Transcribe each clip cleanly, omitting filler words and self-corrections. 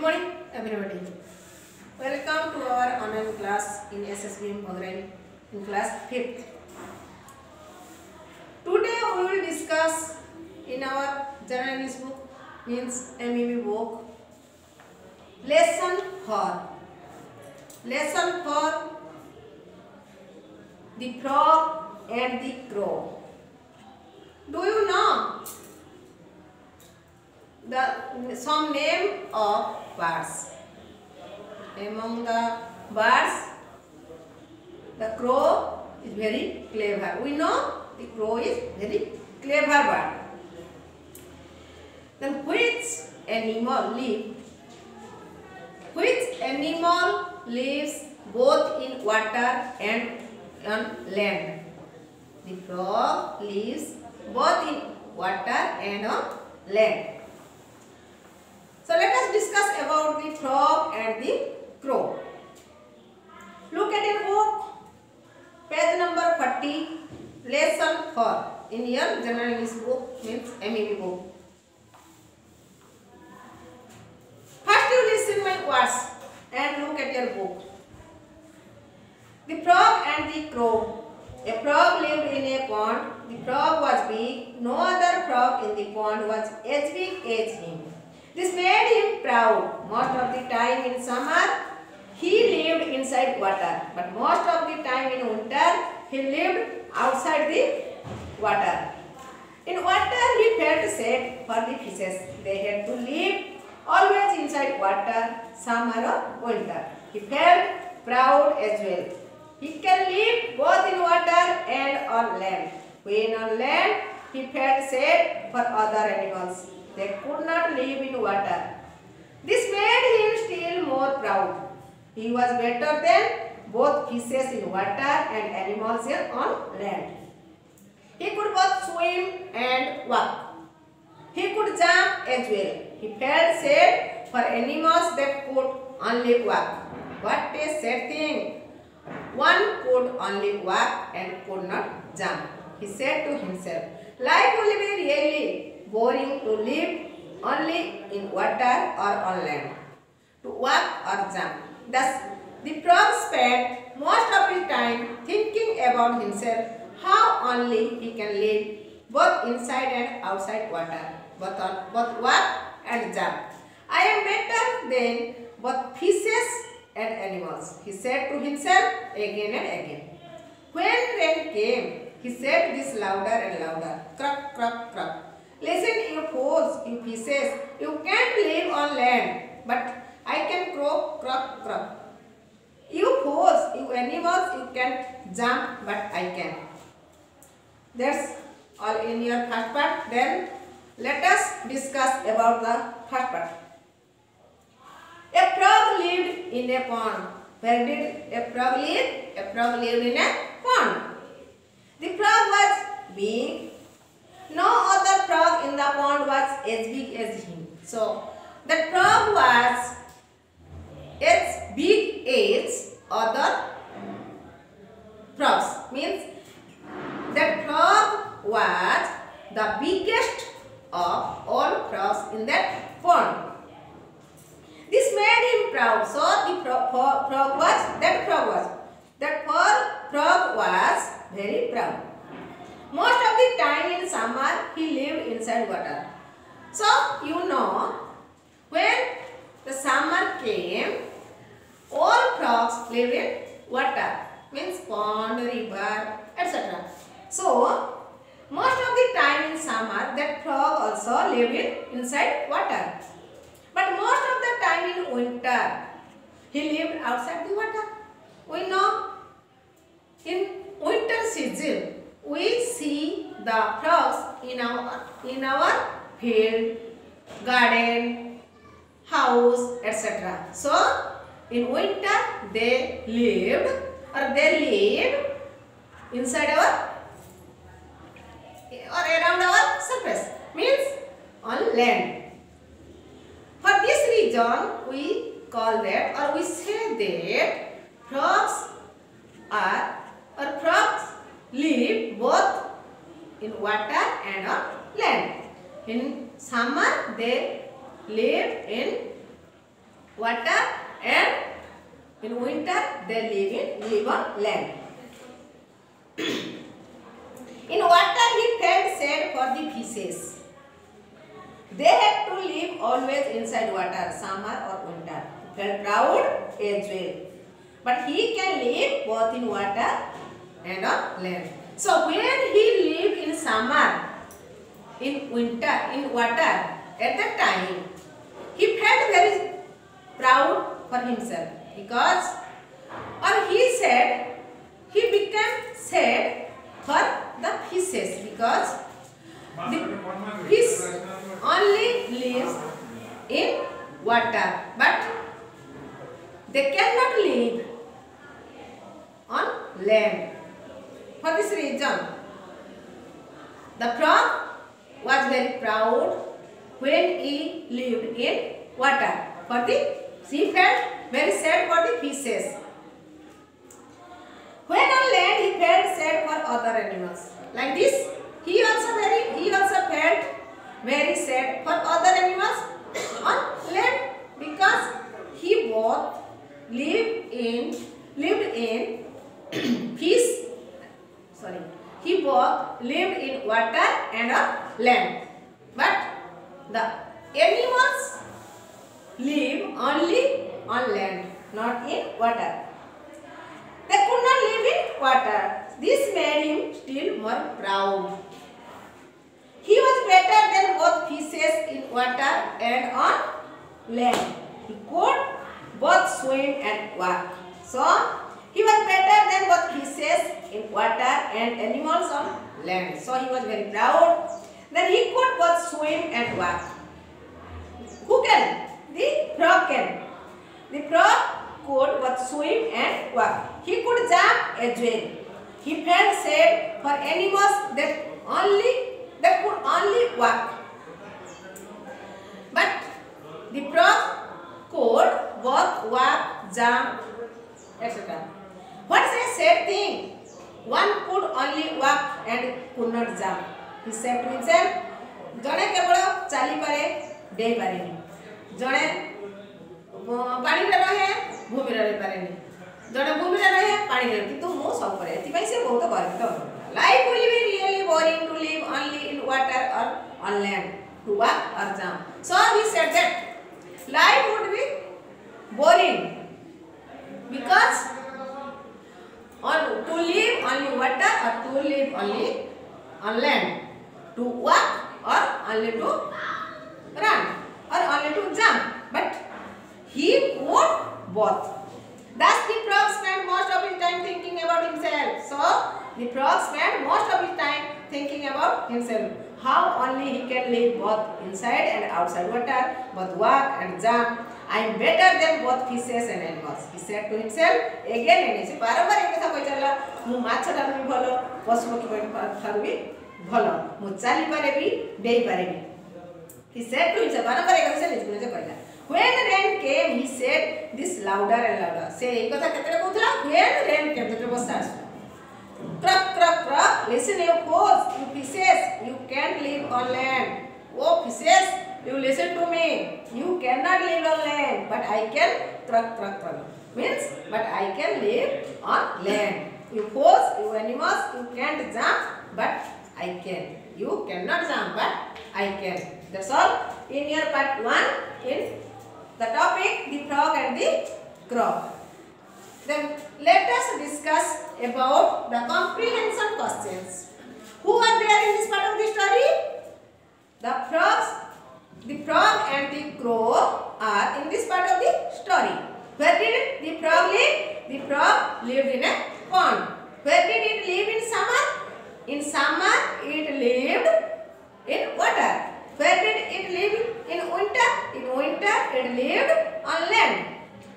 morning everybody. Welcome to our online class in SSBM Madurai in class 5th. Today we will discuss in our general English book means MEB book lesson for the frog and the crow. Do you know some name of birds? Among the birds, the crow is very clever. We know the crow is very clever bird. Then which animal lives both in water and on land? The frog lives both in water and on land. So let us discuss about the frog and the crow. Look at your book, page number 40, lesson 4 in your general English book means MEB book. First you listen my words and look at your book. The frog and the crow. A frog lived in a pond. The frog was big. No other frog in the pond was as big as him. This made him proud. Most of the time in summer, he lived inside water. But most of the time in winter, he lived outside the water. In water, he felt sad for the fishes. They had to live always inside water, summer or winter. He felt proud as well. He can live both in water and on land. When on land, he felt sad for other animals. They could not live in water. This made him still more proud. He was better than both fishes in water and animals on land. He could both swim and walk. He could jump as well. He felt sad for animals that could only walk. What a sad thing! One could only walk and could not jump. He said to himself, life will be really boring to live only in water or on land, to walk or jump. Thus, the frog spent most of his time thinking about himself, how only he can live both inside and outside water, both walk and jump. I am better than both fishes and animals, he said to himself again and again. When rain came, he said this louder and louder, croak, croak, croak. Listen, you fools, you fishes, you can't live on land, but I can croak, croak, croak. You fools, you animals, you can't jump, but I can. That's all in your first part. Then let us discuss about the first part. A frog lived in a pond. Where did a frog live? A frog lived in a pond. The frog was big. No other frog in the pond was as big as him. So, the frog was as big as other frogs. Means, that frog was the biggest of all frogs in that pond. This made him proud. So, the frog was very proud. Most of the time in summer, he lived inside water. So, you know, when the summer came, all frogs lived in water. Means pond, river, etc. So, most of the time in summer, that frog also lived inside water. But most of the time in winter, he lived outside the water. We know, in winter season, we see the frogs in our field, garden, house, etc. So, in winter they live inside our or around our surface, means on land. For this reason, we call that or we say that frogs live both in water and on land. In summer, they live in water, and in winter they live on land. In water he felt sad for the fishes. They had to live always inside water, summer or winter. He felt proud as well. But he can live both in water and on land. So when he lived in summer, in winter, in water, at that time, he felt very proud for himself because, or he said, he became sad for the fishes because the fish only lives in water, but they cannot live on land. For this reason, the frog was very proud when he lived in water. He felt very sad for the fishes. When on land, he felt sad for other animals. Like this, he also felt very sad for other animals on land because he both lived in he both lived in water and on land. But the animals live only on land, not in water. They could not live in water. This made him still more proud. He was better than both fishes in water and on land. He could both swim and walk. So, he was better than both fishes in water and animals on land. So, he was very proud. Then he could both swim and walk. Who can? The frog can. The frog could both swim and walk. He could jump as well. He felt sad for animals that could only walk. But the frog could both walk, jump, etc. What's a sad thing? One could only walk and could not jump. He said to himself, जड़े केवल चाली पारे day पारे नहीं जड़े पानी रे रहे भूमि रे पारे नहीं जड़े भूमि रे रहे पानी रे किंतु मो सब पारे एति से बहुत गर्वित life will be really boring to live only in water और on land to walk or jump. So he said that life would be boring because to live only water or to live only on land, to walk or only to run or only to jump. But he would both. Thus the frog spent most of his time thinking about himself. So the frog spent most of his time thinking about himself. How only he can live both inside and outside water, both walk and jump. I am better than both fishes and animals. He said to himself again and again. बारंबार एक कथा कोई चला मु माछ ठारू भी भलो पशु पक्षी ठारू भी भलो मु चाली पारे भी डेई पारे भी. He said to himself बारंबार एक कथा निज गुण कहला. When rain came, he said this louder and louder. से एक कथा केतरे कहथला when rain came केतरे बस्ता आसु. Kruk kruk kruk. Listen, you fools, you fishes, you can't live on land. Oh fishes, you listen to me. You cannot live on land, but I can. Kruk kruk kruk. Means, but I can live on land. You fools, you animals, you can't jump, but I can. You cannot jump, but I can. That's all in your part 1 in the topic the frog and the crow. Then let us discuss about the comprehension questions. Who are there in this part of the story? The frog and the crow are in this part of the story. Where did the frog live? The frog lived in a pond. Where did it live in summer? In summer it lived in water. Where did it live in winter? In winter it lived on land.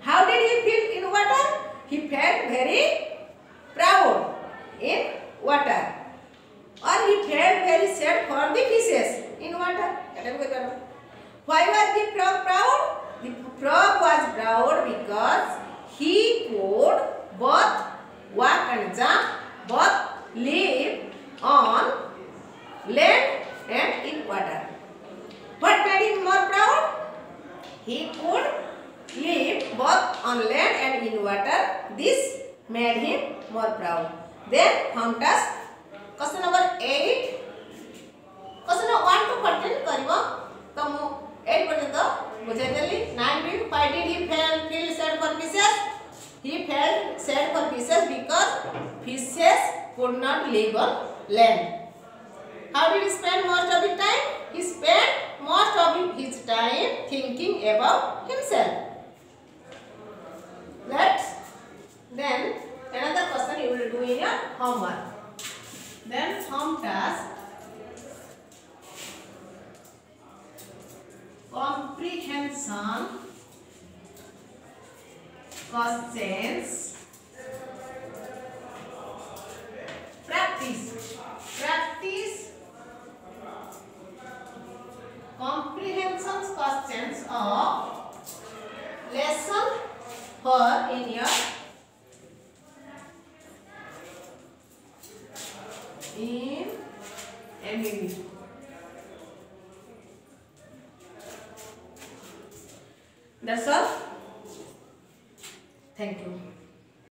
How did he feel in water? He felt very proud in water. Or he felt very sad for the fishes in water. Why was the frog proud? The frog was proud because he could both walk and jump, both live on land and in water. What made him more proud? He could live on land and in water. This made him more proud. Then home task. Question number 8. Question number 1 to 14 करिवो तो मु 8 पर्यंत बुझाई देली. 9 भी why did he feel sad for fishes? He felt sad for fishes because fishes could not live on land. How did he spend most of his time? He spent most of his time thinking about himself. Then another question you will do in your homework. Then home task. Comprehension questions. Practice comprehension questions of lesson 4 in your MBB. That's all. Thank you.